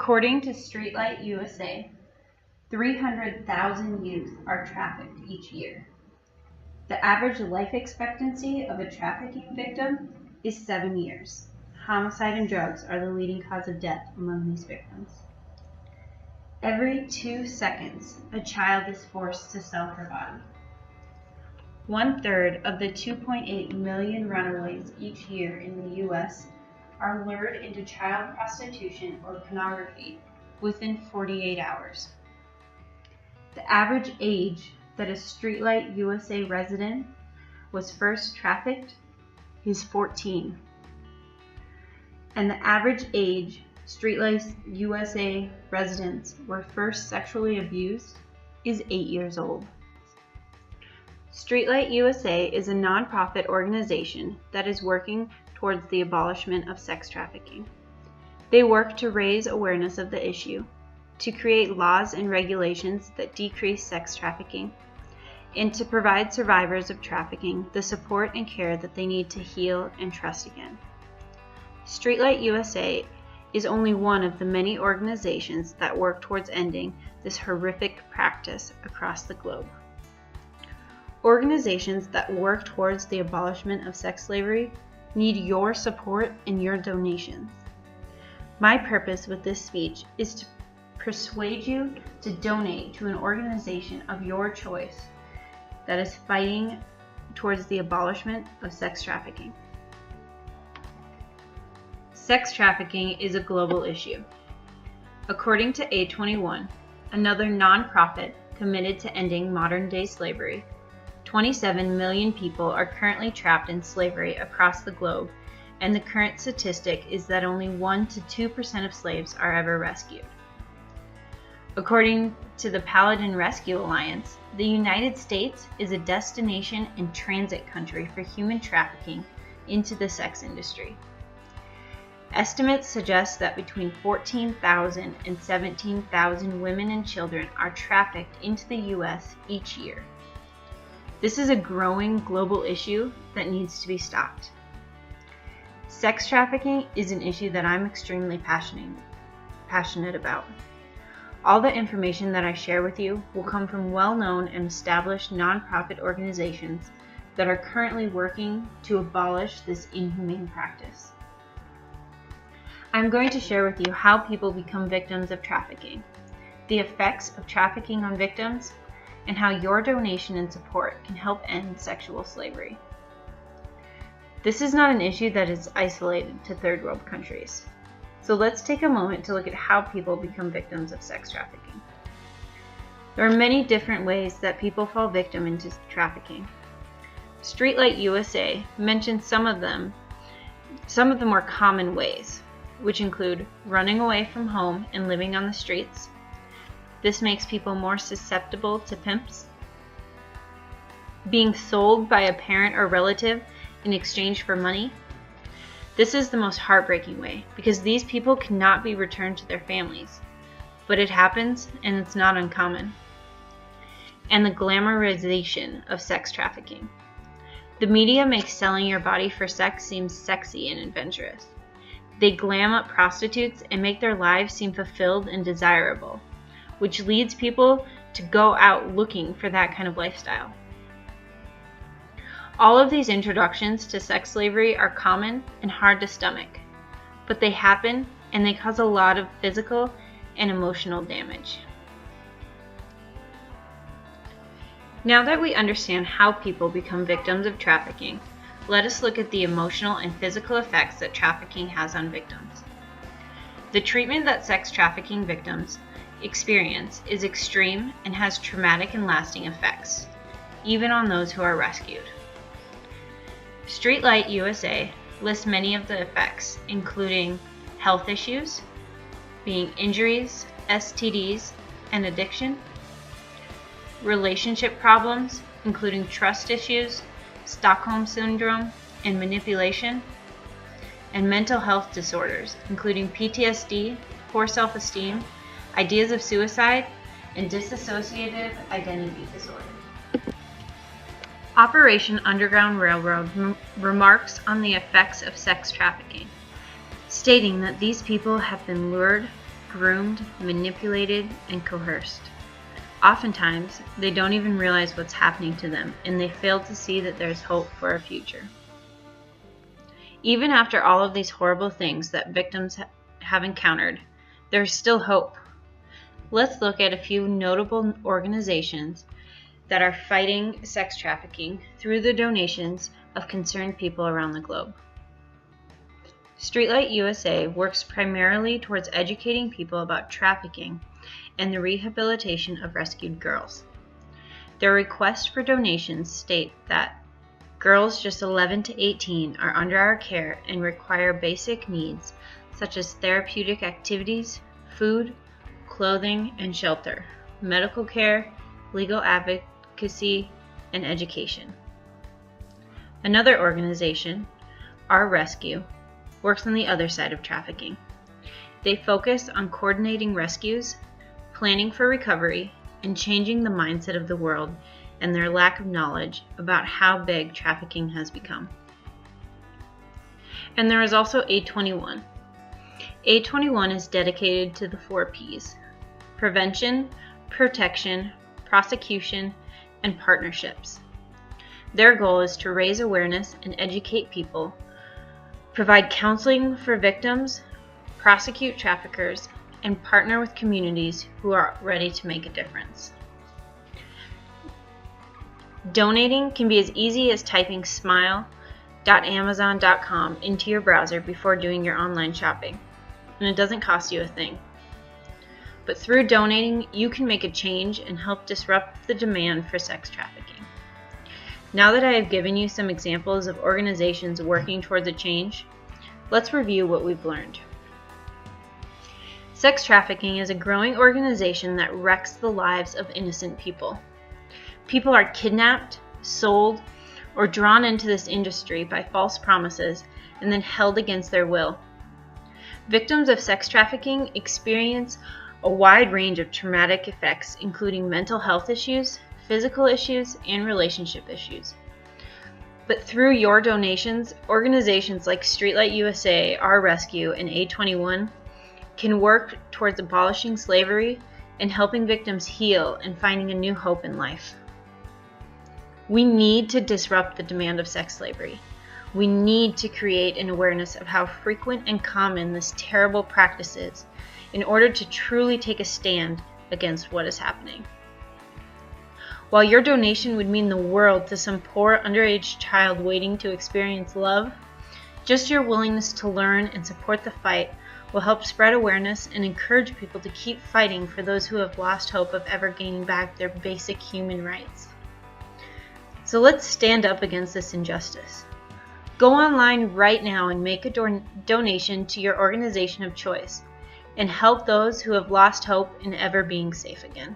According to Streetlight USA, 300,000 youth are trafficked each year. The average life expectancy of a trafficking victim is 7 years. Homicide and drugs are the leading cause of death among these victims. Every 2 seconds, a child is forced to sell her body. 1/3 of the 2.8 million runaways each year in the U.S. are lured into child prostitution or pornography within 48 hours. The average age that a Streetlight USA resident was first trafficked is 14. And the average age Streetlight USA residents were first sexually abused is 8 years old. Streetlight USA is a nonprofit organization that is working towards the abolishment of sex trafficking. They work to raise awareness of the issue, to create laws and regulations that decrease sex trafficking, and to provide survivors of trafficking the support and care that they need to heal and trust again. Streetlight USA is only one of the many organizations that work towards ending this horrific practice across the globe. Organizations that work towards the abolishment of sex slavery need your support and your donations. My purpose with this speech is to persuade you to donate to an organization of your choice that is fighting towards the abolishment of sex trafficking. Sex trafficking is a global issue. According to A21, another nonprofit committed to ending modern-day slavery, 27 million people are currently trapped in slavery across the globe, and the current statistic is that only 1 to 2% of slaves are ever rescued. According to the Paladin Rescue Alliance, the United States is a destination and transit country for human trafficking into the sex industry. Estimates suggest that between 14,000 and 17,000 women and children are trafficked into the U.S. each year. This is a growing global issue that needs to be stopped. Sex trafficking is an issue that I'm extremely passionate about. All the information that I share with you will come from well-known and established nonprofit organizations that are currently working to abolish this inhumane practice. I'm going to share with you how people become victims of trafficking, the effects of trafficking on victims, and how your donation and support can help end sexual slavery. This is not an issue that is isolated to third world countries. So let's take a moment to look at how people become victims of sex trafficking. There are many different ways that people fall victim into trafficking. Streetlight USA mentions some of the more common ways, which include running away from home and living on the streets. This makes people more susceptible to pimps. Being sold by a parent or relative in exchange for money. This is the most heartbreaking way because these people cannot be returned to their families, but it happens and it's not uncommon. And the glamorization of sex trafficking. The media makes selling your body for sex seem sexy and adventurous. They glam up prostitutes and make their lives seem fulfilled and desirable, which leads people to go out looking for that kind of lifestyle. All of these introductions to sex slavery are common and hard to stomach, but they happen and they cause a lot of physical and emotional damage. Now that we understand how people become victims of trafficking, let us look at the emotional and physical effects that trafficking has on victims. The treatment that sex trafficking victims experience is extreme and has traumatic and lasting effects, even on those who are rescued. Streetlight USA lists many of the effects, including health issues, being injuries, STDs, and addiction, relationship problems, including trust issues, Stockholm Syndrome, and manipulation, and mental health disorders, including PTSD, poor self-esteem, ideas of suicide, and dissociative identity disorder. Operation Underground Railroad remarks on the effects of sex trafficking, stating that these people have been lured, groomed, manipulated, and coerced. Oftentimes, they don't even realize what's happening to them, and they fail to see that there's hope for a future. Even after all of these horrible things that victims have encountered, there's still hope. Let's look at a few notable organizations that are fighting sex trafficking through the donations of concerned people around the globe. Streetlight USA works primarily towards educating people about trafficking and the rehabilitation of rescued girls. Their requests for donations state that girls just 11 to 18 are under our care and require basic needs such as therapeutic activities, food, clothing and shelter, medical care, legal advocacy, and education. Another organization, Our Rescue, works on the other side of trafficking. They focus on coordinating rescues, planning for recovery, and changing the mindset of the world and their lack of knowledge about how big trafficking has become. And there is also Aid 21. Aid 21 is dedicated to the 4 Ps: prevention, protection, prosecution, and partnerships. Their goal is to raise awareness and educate people, provide counseling for victims, prosecute traffickers, and partner with communities who are ready to make a difference. Donating can be as easy as typing smile.amazon.com into your browser before doing your online shopping, and it doesn't cost you a thing. But through donating, you can make a change and help disrupt the demand for sex trafficking. Now that I have given you some examples of organizations working towards a change, let's review what we've learned. Sex trafficking is a growing organization that wrecks the lives of innocent people. People are kidnapped, sold, or drawn into this industry by false promises and then held against their will. Victims of sex trafficking experience a wide range of traumatic effects, including mental health issues, physical issues, and relationship issues. But through your donations, organizations like Streetlight USA, Our Rescue, and Aid 21 can work towards abolishing slavery and helping victims heal and finding a new hope in life. We need to disrupt the demand of sex slavery. We need to create an awareness of how frequent and common this terrible practice is in order to truly take a stand against what is happening. While your donation would mean the world to some poor underage child waiting to experience love, just your willingness to learn and support the fight will help spread awareness and encourage people to keep fighting for those who have lost hope of ever gaining back their basic human rights. So let's stand up against this injustice. Go online right now and make a donation to your organization of choice and help those who have lost hope in ever being safe again.